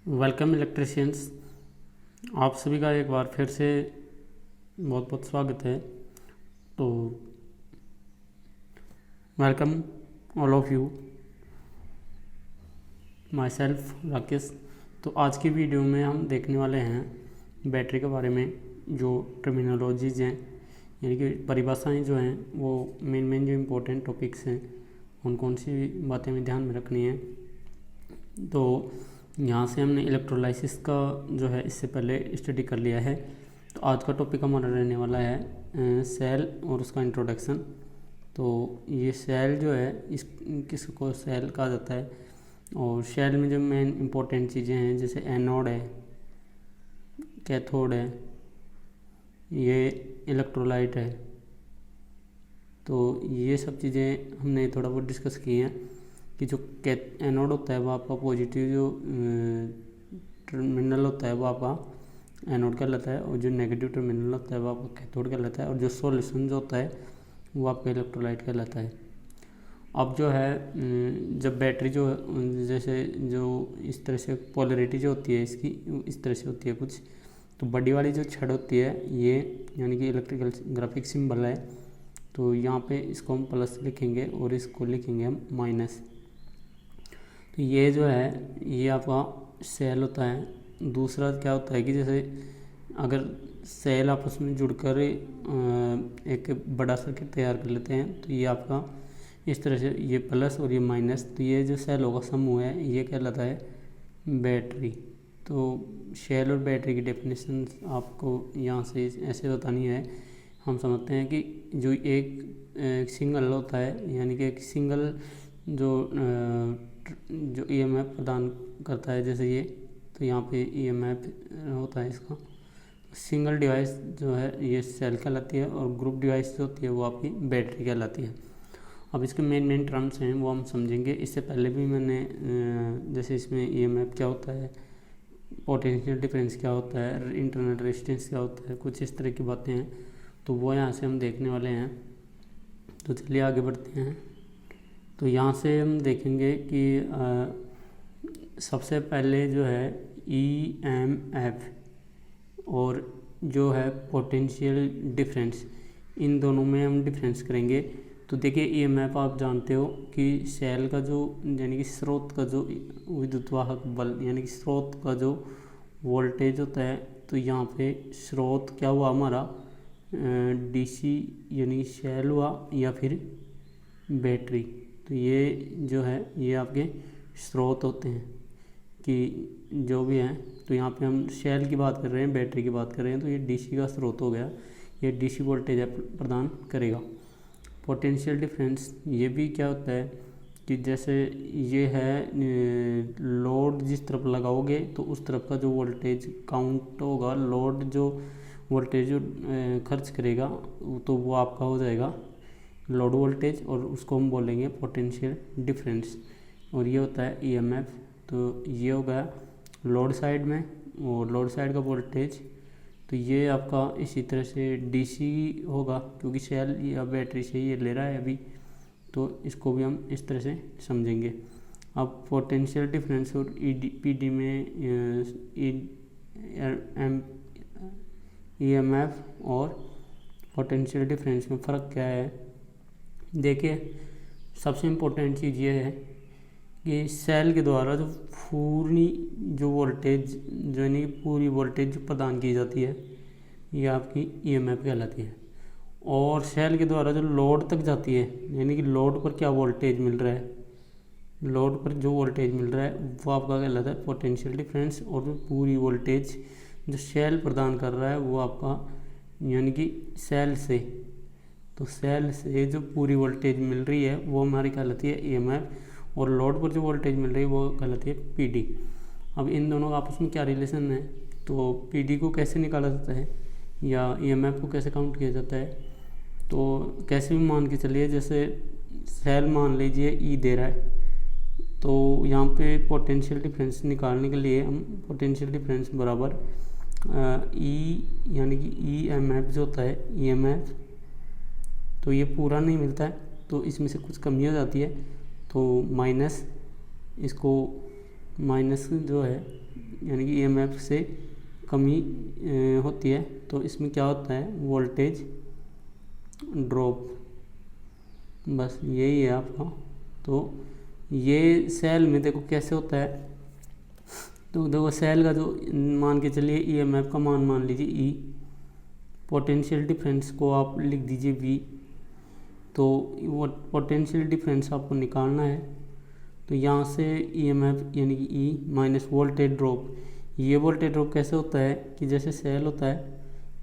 Welcome electricians. आप सभी का एक बार फिर से बहुत बहुत स्वागत है। तो welcome all of you, my self Rakesh. तो आज की वीडियो में हम देखने वाले हैं बैटरी के बारे में, जो टर्मिनोलॉजीज़ हैं यानी कि परिभाषाएं जो हैं वो मेन जो इम्पोर्टेंट टॉपिक्स हैं उन कौन सी बातें हमें ध्यान में रखनी है। तो यहाँ से हमने इलेक्ट्रोलाइसिस का जो है इससे पहले स्टडी कर लिया है। तो आज का टॉपिक हमारा रहने वाला है सेल और उसका इंट्रोडक्शन। तो ये सेल जो है किसको सेल कहा जाता है, और सेल में जो मेन इम्पोर्टेंट चीज़ें हैं जैसे एनोड है, कैथोड है, ये इलेक्ट्रोलाइट है। तो ये सब चीज़ें हमने थोड़ा बहुत डिस्कस की हैं कि जो एनोड होता है वो आपका पॉजिटिव जो टर्मिनल होता है वो आपका एनोड कहलाता है, और जो नेगेटिव टर्मिनल होता है वो आपका कैथोड कहलाता है, और जो सॉल्यूशन जो होता है वो आपका इलेक्ट्रोलाइट कहलाता है। अब जो है जब बैटरी जो जैसे जो इस तरह से पोलैरिटी जो होती है इसकी इस तरह से होती है कुछ, तो बड़ी वाली जो छड़ होती है ये यानी कि इलेक्ट्रिकल ग्राफिक सिंबल है। तो यहाँ पे इसको हम प्लस लिखेंगे और इसको लिखेंगे हम माइनस। तो ये जो है ये आपका सेल होता है। दूसरा क्या होता है कि जैसे अगर सेल आपस में जुड़कर एक बड़ा सर्किट तैयार कर लेते हैं तो ये आपका इस तरह से ये प्लस और ये माइनस, तो ये जो सेलों का समूह है ये कहलाता है बैटरी। तो सेल और बैटरी की डेफिनेशन आपको यहाँ से ऐसे बतानी है। हम समझते हैं कि जो एक सिंगल होता है यानी कि एक सिंगल जो ईएमएफ प्रदान करता है जैसे ये, तो यहाँ पे ईएमएफ होता है इसका। सिंगल डिवाइस जो है ये सेल कहलाती है, और ग्रुप डिवाइस जो होती है वो आपकी बैटरी कहलाती है। अब इसके मेन टर्म्स हैं वो हम समझेंगे। इससे पहले भी मैंने जैसे इसमें ईएमएफ क्या होता है, पोटेंशियल डिफरेंस क्या होता है, इंटरनल रेजिस्टेंस क्या होता है, कुछ इस तरह की बातें हैं, तो वो यहाँ से हम देखने वाले हैं। तो चलिए आगे बढ़ते हैं। तो यहाँ से हम देखेंगे कि सबसे पहले जो है ईएमएफ और जो है पोटेंशियल डिफरेंस, इन दोनों में हम डिफरेंस करेंगे। तो देखिए ईएमएफ आप जानते हो कि सेल का जो यानी कि स्रोत का जो विद्युतवाहक बल यानी कि स्रोत का जो वोल्टेज होता है, तो यहाँ पे स्रोत क्या हुआ हमारा डीसी यानी सेल हुआ या फिर बैटरी। तो ये जो है ये आपके स्रोत होते हैं कि जो भी हैं। तो यहाँ पे हम सेल की बात कर रहे हैं, बैटरी की बात कर रहे हैं, तो ये डीसी का स्रोत हो गया, ये डीसी वोल्टेज प्रदान करेगा। पोटेंशियल डिफरेंस ये भी क्या होता है कि जैसे ये है लोड जिस तरफ लगाओगे तो उस तरफ का जो वोल्टेज काउंट होगा, लोड जो वोल्टेज जो खर्च करेगा तो वो आपका हो जाएगा लोड वोल्टेज, और उसको हम बोलेंगे पोटेंशियल डिफरेंस। और ये होता है ईएमएफ। तो ये हो गया लोड साइड में, और लोड साइड का वोल्टेज तो ये आपका इसी तरह से डीसी होगा क्योंकि सेल या बैटरी से ये ले रहा है अभी, तो इसको भी हम इस तरह से समझेंगे। अब पोटेंशियल डिफरेंस और पीडी में ईएमएफ और पोटेंशियल डिफरेंस में फ़र्क क्या है। देखिए सबसे इम्पोर्टेंट चीज़ ये है कि सेल के द्वारा जो पूरी जो वोल्टेज जो यानी पूरी वोल्टेज जो प्रदान की जाती है ये आपकी ईएमएफ कहलाती है, और सेल के द्वारा जो लोड तक जाती है यानी कि लोड पर क्या वोल्टेज मिल रहा है, लोड पर जो वोल्टेज मिल रहा है वो आपका कहलाता है पोटेंशियल डिफरेंस। और जो पूरी वोल्टेज जो सेल प्रदान कर रहा है वो आपका यानी कि सेल से, तो सेल से जो पूरी वोल्टेज मिल रही है वो हमारी कहलाती है ईएमएफ, और लोड पर जो वोल्टेज मिल रही है वो कहलाती है पीडी। अब इन दोनों का आपस में क्या रिलेशन है, तो पीडी को कैसे निकाला जाता है या ईएमएफ को कैसे काउंट किया जाता है। तो कैसे भी मान के चलिए, जैसे सेल मान लीजिए ई दे रहा है, तो यहाँ पे पोटेंशियल डिफरेंस निकालने के लिए हम पोटेंशियल डिफरेंस बराबर ई यानी कि ईएमएफ जो होता है ईएमएफ, तो ये पूरा नहीं मिलता है तो इसमें से कुछ कमी हो जाती है, तो माइनस इसको माइनस जो है यानी कि ईएमएफ से कमी होती है तो इसमें क्या होता है, वोल्टेज ड्रॉप। बस यही है आपका। तो ये सेल में देखो कैसे होता है, तो देखो सेल का जो मान के चलिए ईएमएफ का मान लीजिए ई, पोटेंशियल डिफरेंस को आप लिख दीजिए वी। तो वो पोटेंशियल डिफरेंस आपको निकालना है। तो यहाँ से ईएमएफ यानी कि ई माइनस वोल्टेज ड्रॉप। ये वोल्टेज ड्रॉप कैसे होता है कि जैसे सेल होता है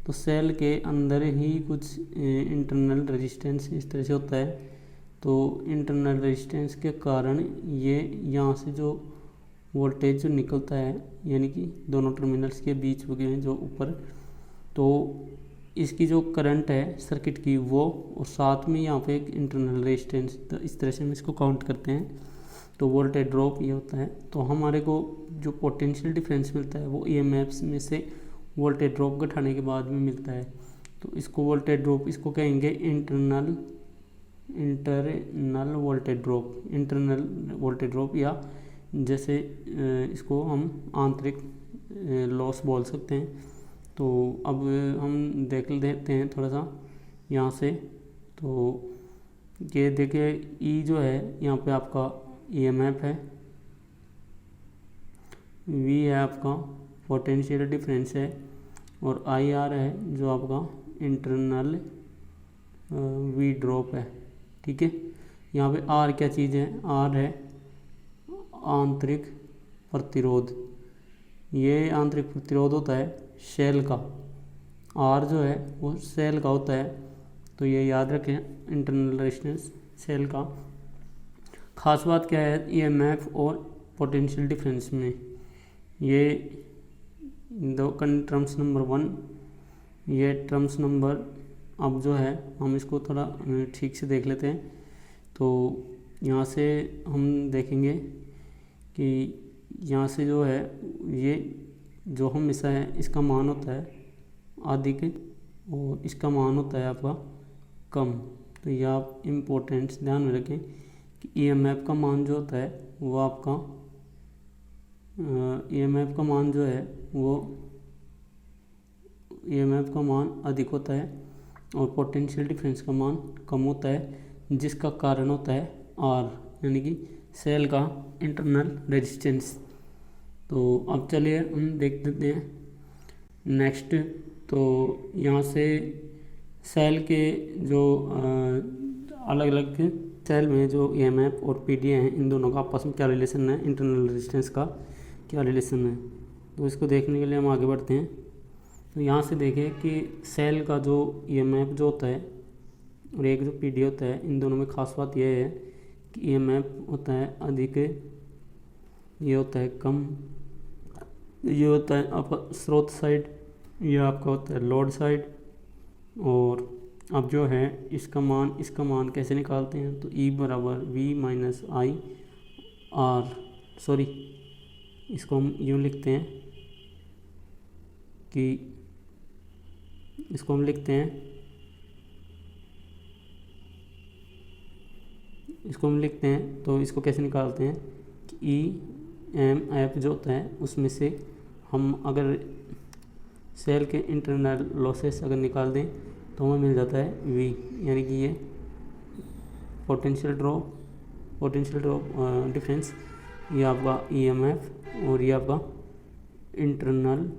तो सेल के अंदर ही कुछ इंटरनल रेजिस्टेंस इस तरह से होता है। तो इंटरनल रेजिस्टेंस के कारण ये यहाँ से जो वोल्टेज जो निकलता है यानी कि दोनों टर्मिनल्स के बीच में जो ऊपर, तो इसकी जो करंट है सर्किट की वो, और साथ में यहाँ पे एक इंटरनल रेजिस्टेंस, तो इस तरह से हम इसको काउंट करते हैं। तो वोल्टेज ड्रॉप ये होता है। तो हमारे को जो पोटेंशियल डिफरेंस मिलता है वो ईएमएफ में से वोल्टेज ड्रॉप घटाने के बाद में मिलता है। तो इसको वोल्टेज ड्रॉप इसको कहेंगे internal voltage drop, internal voltage drop, या जैसे इसको हम आंतरिक लॉस बोल सकते हैं। तो अब हम देख लेते हैं थोड़ा सा यहाँ से। तो ये देखिए ई जो है यहाँ पे आपका ईएमएफ है, वी है आपका पोटेंशियल डिफरेंस है, और आई आर है जो आपका इंटरनल वी ड्रॉप है। ठीक है, यहाँ पे आर क्या चीज़ है, आर है आंतरिक प्रतिरोध। ये आंतरिक प्रतिरोध होता है सेल का, आर जो है वो सेल का होता है। तो ये याद रखें, इंटरनल रेजिस्टेंस सेल का। खास बात क्या है ईएमएफ और पोटेंशियल डिफरेंस में, ये दो टर्म्स नंबर 1, ये टर्म्स नंबर, अब जो है हम इसको थोड़ा ठीक से देख लेते हैं। तो यहाँ से हम देखेंगे कि यहाँ से जो है ये जो हम हिस्सा है इसका मान होता है अधिक और इसका मान होता है आपका कम। तो ये आप इम्पोर्टेंट ध्यान में रखें कि ईएमएफ का मान जो होता है वो आपका ईएमएफ का मान जो है वो ईएमएफ का मान अधिक होता है और पोटेंशियल डिफरेंस का मान कम होता है, जिसका कारण होता है आर यानी कि सेल का इंटरनल रेजिस्टेंस। तो अब चलिए हम देख लेते हैं नेक्स्ट। तो यहाँ से सेल के जो अलग अलग सेल में जो ईएमएफ और पीडीए हैं, इन दोनों का आपस में क्या रिलेशन है, इंटरनल रेजिस्टेंस का क्या रिलेशन है, तो इसको देखने के लिए हम आगे बढ़ते हैं। तो यहाँ से देखें कि सेल का जो ईएमएफ जो होता है और एक जो पीडीए होता है, इन दोनों में खास बात यह है कि ईएमएफ होता है अधिक, ये होता है कम, ये होता है आपका स्रोत साइड, ये आपका होता है लोड साइड। और अब जो है इसका मान कैसे निकालते हैं, तो E बराबर V minus I R, sorry इसको हम यूँ लिखते हैं कि इसको हम लिखते हैं तो इसको कैसे निकालते हैं कि ईएमएफ जो होता है उसमें से हम अगर सेल के इंटरनल लॉसेस अगर निकाल दें तो हमें मिल जाता है V, यानी कि ये पोटेंशियल ड्रॉप डिफरेंस, ये आपका ईएमएफ और ये आपका internal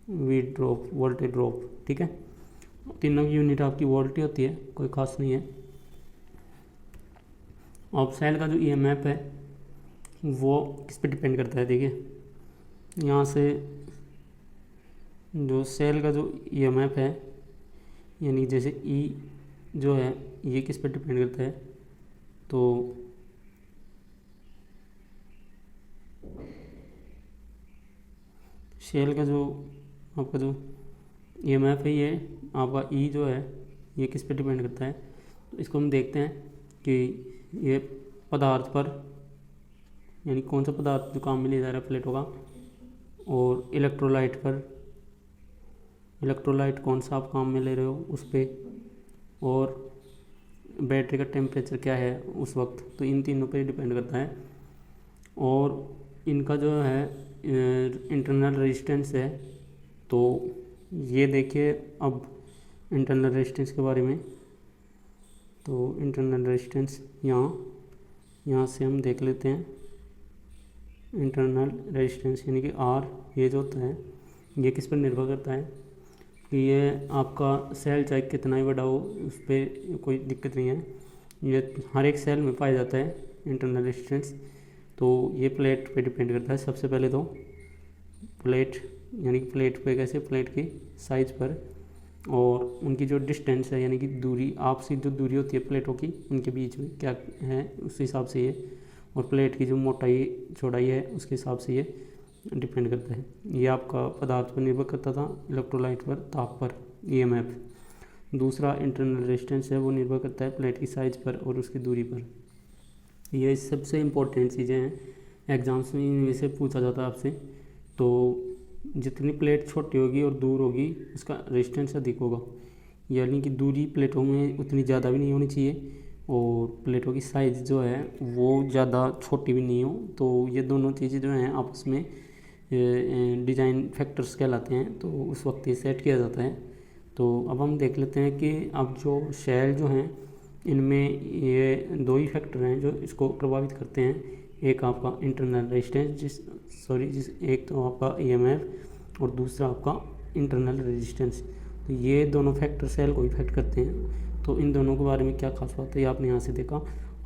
V drop, voltage drop. ठीक है, तीनों की यूनिट आपकी वोल्ट ही होती है, कोई खास नहीं है। अब सेल का जो ईएमएफ है वो किस पे डिपेंड करता है, देखिए यहाँ से जो सेल का जो ईएमएफ है यानी जैसे ई जो है ये किस पे डिपेंड करता है, तो सेल का जो आपका जो ईएमएफ है ये आपका ई जो है ये किस पे डिपेंड करता है। तो इसको हम देखते हैं कि ये पदार्थ पर यानी कौन सा पदार्थ जो काम में लिया जा रहा है प्लेटों का, और इलेक्ट्रोलाइट पर, इलेक्ट्रोलाइट कौन सा आप काम में ले रहे हो उस पर, और बैटरी का टेम्परेचर क्या है उस वक्त, तो इन तीनों पे डिपेंड करता है। और इनका जो है इंटरनल रेजिस्टेंस है। तो ये देखिए अब इंटरनल रेजिस्टेंस के बारे में। तो इंटरनल रेजिस्टेंस यहाँ से हम देख लेते हैं। इंटरनल रेजिस्टेंस यानी कि आर, ये जो होता है ये किस पर निर्भर करता है कि ये आपका सेल चाहे कितना ही बड़ा हो, उस पर कोई दिक्कत नहीं है, ये हर एक सेल में पाया जाता है इंटरनल रेजिस्टेंस। तो ये प्लेट पे डिपेंड करता है। सबसे पहले तो प्लेट यानी कि प्लेट पे कैसे, प्लेट की साइज़ पर और उनकी जो डिस्टेंस है यानी कि दूरी, आपसी जो दूरी होती है प्लेटों की उनके बीच में क्या है उस हिसाब से ये, और प्लेट की जो मोटाई चौड़ाई है उसके हिसाब से ये डिपेंड करता है। ये आपका पदार्थ पर निर्भर करता था, इलेक्ट्रोलाइट पर, ताप पर, ईएमएफ। दूसरा इंटरनल रेजिस्टेंस है, वो निर्भर करता है प्लेट की साइज़ पर और उसकी दूरी पर। ये सबसे इम्पोर्टेंट चीज़ें हैं, एग्जाम्स में इनमें से पूछा जाता है आपसे। तो जितनी प्लेट छोटी होगी और दूर होगी उसका रेजिस्टेंस अधिक होगा, यानी कि दूरी प्लेटों में उतनी ज़्यादा भी नहीं होनी चाहिए और प्लेटों की साइज़ जो है वो ज़्यादा छोटी भी नहीं हो। तो ये दोनों चीज़ें जो हैं आपस में डिज़ाइन फैक्टर्स कहलाते हैं। तो उस वक्त ये सेट किया जाता है। तो अब हम देख लेते हैं कि अब जो सेल जो हैं इनमें ये दो ही फैक्टर हैं जो इसको प्रभावित करते हैं। एक आपका इंटरनल रेजिस्टेंस एक तो आपका ईएमएफ और दूसरा आपका इंटरनल रेजिस्टेंस। तो ये दोनों फैक्टर सेल को इफेक्ट करते हैं। तो इन दोनों के बारे में क्या खास बात है ये आपने यहाँ से देखा।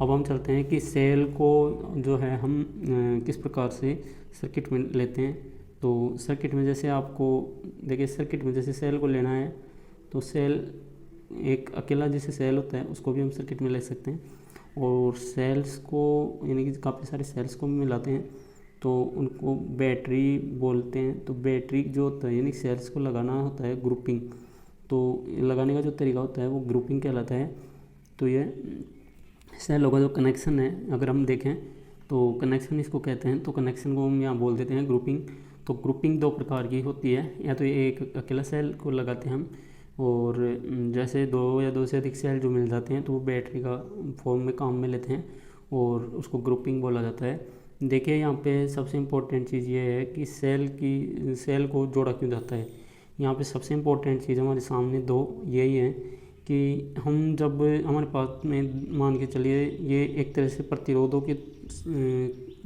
अब हम चलते हैं कि सेल को जो है हम किस प्रकार से सर्किट में लेते हैं। तो सर्किट में जैसे आपको देखिए, सर्किट में जैसे सेल को लेना है तो सेल एक अकेला जैसे सेल होता है उसको भी हम सर्किट में ले सकते हैं, और सेल्स को यानी कि काफ़ी सारे सेल्स को मिलाते हैं तो उनको बैटरी बोलते हैं। तो बैटरी जो होता है यानी सेल्स को लगाना होता है ग्रुपिंग, तो लगाने का जो तरीका होता है वो ग्रुपिंग कहलाता है। तो ये सेलों का जो कनेक्शन है अगर हम देखें तो कनेक्शन इसको कहते हैं। तो कनेक्शन को हम यहाँ बोल देते हैं ग्रुपिंग। तो ग्रुपिंग दो प्रकार की होती है, या तो ये एक अकेला सेल को लगाते हैं हम, और जैसे दो या दो से अधिक सेल जो मिल जाते हैं तो वो बैटरी का फॉर्म में काम में लेते हैं और उसको ग्रुपिंग बोला जाता है। देखिए यहाँ पे सबसे इम्पोर्टेंट चीज़ ये है कि सेल को जोड़ा क्यों जाता है। यहाँ पे सबसे इम्पोर्टेंट चीज़ हमारे सामने दो यही है कि हम जब हमारे पास में मान के चलिए ये एक तरह से प्रतिरोधों की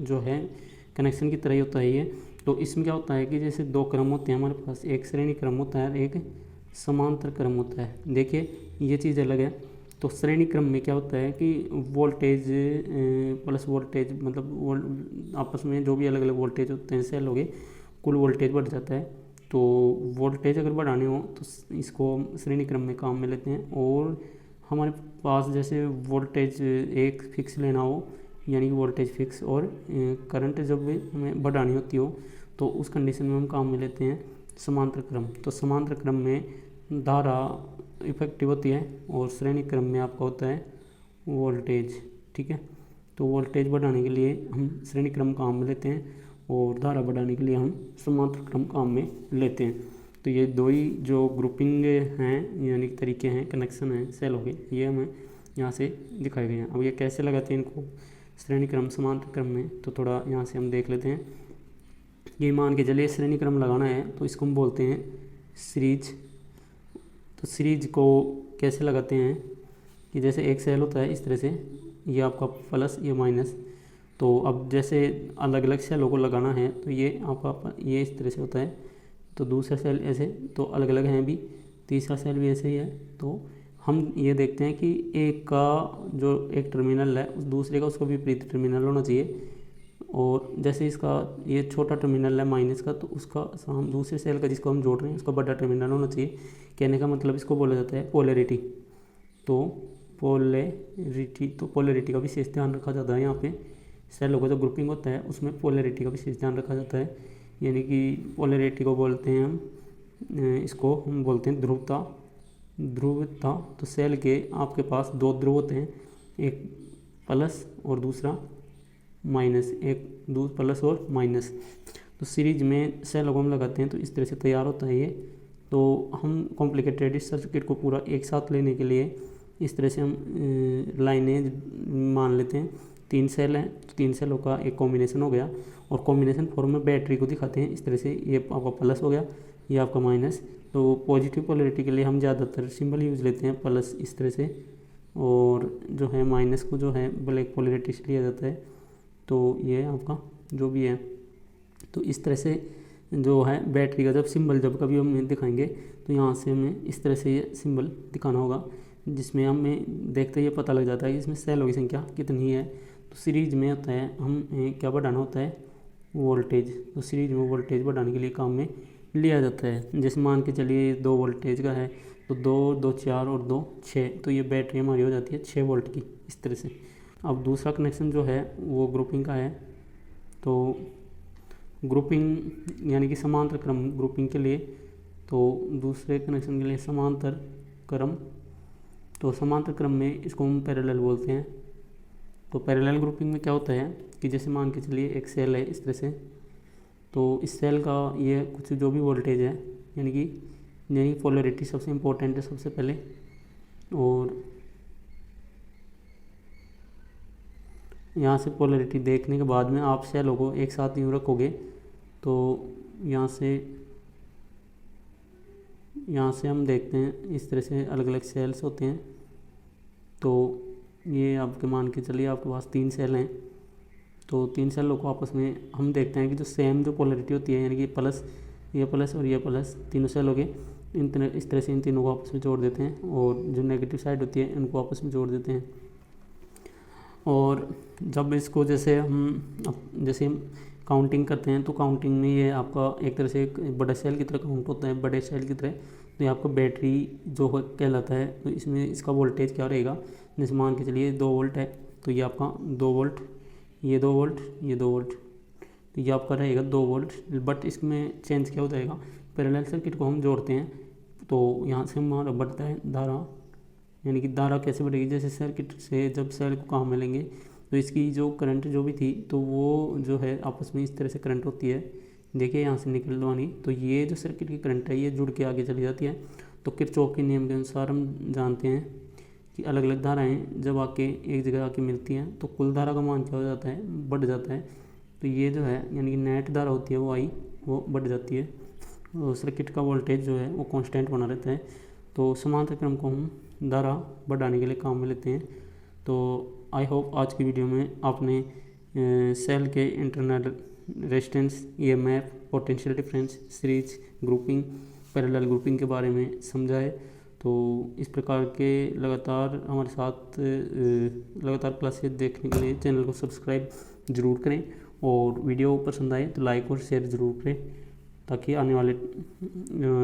जो है कनेक्शन की तरह ही होता है ये। तो इसमें क्या होता है कि जैसे दो क्रम होते हैं हमारे पास, एक श्रेणी क्रम होता है और एक समांतर क्रम होता है। देखिए ये चीज़ अलग है। तो श्रेणी क्रम में क्या होता है कि वोल्टेज प्लस वोल्टेज मतलब आपस में जो भी अलग अलग वोल्टेज होते हैं सेल हो गए, कुल वोल्टेज बढ़ जाता है। तो वोल्टेज अगर बढ़ाने हो तो इसको श्रेणी क्रम में काम में लेते हैं। और हमारे पास जैसे वोल्टेज एक फिक्स लेना हो यानी कि वोल्टेज फिक्स, और करंट जब हमें बढ़ानी होती हो तो उस कंडीशन में हम काम में लेते हैं समांतर क्रम। तो समांतर क्रम में धारा इफेक्टिव होती है और श्रेणी क्रम में आपका होता है वोल्टेज। ठीक है, तो वोल्टेज बढ़ाने के लिए हम श्रेणी क्रम काम में लेते हैं और धारा बढ़ाने के लिए हम समांतर क्रम काम में लेते हैं। तो ये दो ही जो ग्रुपिंग हैं यानी तरीके हैं, कनेक्शन हैं सेल हो गए, ये हमें यहाँ से दिखाए गए हैं। अब ये कैसे लगाते हैं इनको श्रेणी क्रम समांतर क्रम में, तो थोड़ा यहाँ से हम देख लेते हैं। ये मान के चलिए श्रेणी क्रम लगाना है तो इसको हम बोलते हैं सीरीज। तो सीरीज को कैसे लगाते हैं कि जैसे एक सेल होता है इस तरह से, ये आपका प्लस ये माइनस। तो अब जैसे अलग अलग सेलों को लगाना है तो ये आपका ये इस तरह से होता है, तो दूसरा सेल ऐसे, तो अलग अलग हैं भी, तीसरा सेल भी ऐसे ही है। तो हम ये देखते हैं कि एक का जो एक टर्मिनल है उस दूसरे का उसको विपरीत टर्मिनल होना चाहिए, और जैसे इसका ये छोटा टर्मिनल है माइनस का तो उसका हम दूसरे सेल का जिसको हम जोड़ रहे हैं उसका बड़ा टर्मिनल होना चाहिए। कहने का मतलब इसको बोला जाता है पोलैरिटी। तो पोलैरिटी का विशेष ध्यान रखा जाता है यहाँ पे। सेलों का जो ग्रुपिंग होता है उसमें पोलैरिटी का विशेष ध्यान रखा जाता है, यानी कि पोलैरिटी को बोलते हैं हम, इसको हम बोलते हैं ध्रुवता। तो सेल के आपके पास दो ध्रुव होते हैं, एक प्लस और दूसरा माइनस, प्लस और माइनस। तो सीरीज में सेलों को हम लगाते हैं तो इस तरह से तैयार होता है ये। तो हम कॉम्प्लिकेटेड सर्किट को पूरा एक साथ लेने के लिए इस तरह से हम लाइनें मान लेते हैं 3 सेल हैं तो 3 सेलों का एक कॉम्बिनेशन हो गया, और कॉम्बिनेशन फॉर्म में बैटरी को दिखाते हैं इस तरह से। ये आपका प्लस हो गया, ये आपका माइनस। तो पॉजिटिव पोलैरिटी के लिए हम ज़्यादातर सिंबल यूज़ लेते हैं प्लस इस तरह से, और जो है माइनस को जो है ब्लैक पोलैरिटी से लिया जाता है। तो ये आपका जो भी है, तो इस तरह से जो है बैटरी का जब सिंबल जब कभी हम दिखाएंगे तो यहाँ से हमें इस तरह से ये सिंबल दिखाना होगा, जिसमें हमें देखते ही ये पता लग जाता है कि इसमें सेलों की संख्या कितनी है। तो सीरीज में होता है हमें क्या बढ़ाना होता है, वोल्टेज। तो सीरीज में वोल्टेज बढ़ाने के लिए काम में लिया जाता है। जैसे मान के चलिए 2 वोल्टेज का है तो 2, 2 4 और 2 6, तो ये बैटरी हमारी हो जाती है 6 वोल्ट की इस तरह से। अब दूसरा कनेक्शन जो है वो ग्रुपिंग का है। तो ग्रुपिंग यानी कि समांतर क्रम ग्रुपिंग के लिए, तो दूसरे कनेक्शन के लिए समांतर क्रम, तो समांतर क्रम में इसको हम पैरेलल बोलते हैं। तो पैरेलल ग्रुपिंग में क्या होता है कि जैसे मान के चलिए एक सेल है इस तरह से, तो इस सेल का ये कुछ जो भी वोल्टेज है यानी कि पोलैरिटी सबसे इम्पोर्टेंट है सबसे पहले, और यहाँ से पोलैरिटी देखने के बाद में आप सेलों को एक साथ यूँ रखोगे तो यहाँ से हम देखते हैं इस तरह से अलग अलग सेल्स होते हैं। तो ये आपके मान के चलिए आपके पास 3 सेल हैं, तो 3 सेलों को आपस में हम देखते हैं कि जो सेम जो पोलैरिटी होती है यानी कि प्लस, ये प्लस और ये प्लस, तीनों सेलों के इस तरह से इन तीनों को आपस में जोड़ देते हैं, और जो नेगेटिव साइड होती है इनको आपस में जोड़ देते हैं। और जब इसको जैसे हम काउंटिंग करते हैं तो काउंटिंग में ये आपका एक तरह से एक बड़े सेल की तरह काउंट होता है, बड़े सेल की तरह। तो ये आपका बैटरी जो कहलाता है, तो इसमें इसका वोल्टेज क्या रहेगा, जैसे मान के चलिए 2 वोल्ट है तो ये आपका 2 वोल्ट, ये 2 वोल्ट, ये 2 वोल्ट, तो ये आपका रहेगा 2 वोल्ट। बट इसमें चेंज क्या हो जाएगा, पैरेलल सर्किट को हम जोड़ते हैं तो यहाँ से हमारा बढ़ता है धारा, यानी कि धारा कैसे बढ़ेगी, जैसे सर्किट से जब सेल को काम मिलेंगे तो इसकी जो करंट जो भी थी तो वो जो है आपस में इस तरह से करंट होती है, देखिए यहाँ से निकलवानी। तो ये जो सर्किट की करंट है ये जुड़ के आगे चली जाती है। तो किरचॉफ के नियम के अनुसार हम जानते हैं कि अलग अलग धाराएं जब आके एक जगह आके मिलती हैं तो कुल धारा का मान क्या हो जाता है, बढ़ जाता है। तो ये जो है यानी कि नेट धारा होती है वो बढ़ जाती है, और सर्किट का वोल्टेज जो है वो कांस्टेंट बना रहता है। तो समांतर क्रम को हम धारा बढ़ाने के लिए काम में लेते हैं। तो आई होप आज की वीडियो में आपने सेल के internal resistance, EMF, potential difference, series grouping, parallel grouping के बारे में समझा है। तो इस प्रकार के लगातार हमारे साथ लगातार क्लासेस देखने के लिए चैनल को सब्सक्राइब ज़रूर करें, और वीडियो पसंद आए तो लाइक और शेयर ज़रूर करें, ताकि आने वाले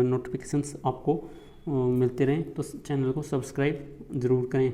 नोटिफिकेशंस आपको मिलते रहें। तो चैनल को सब्सक्राइब ज़रूर करें।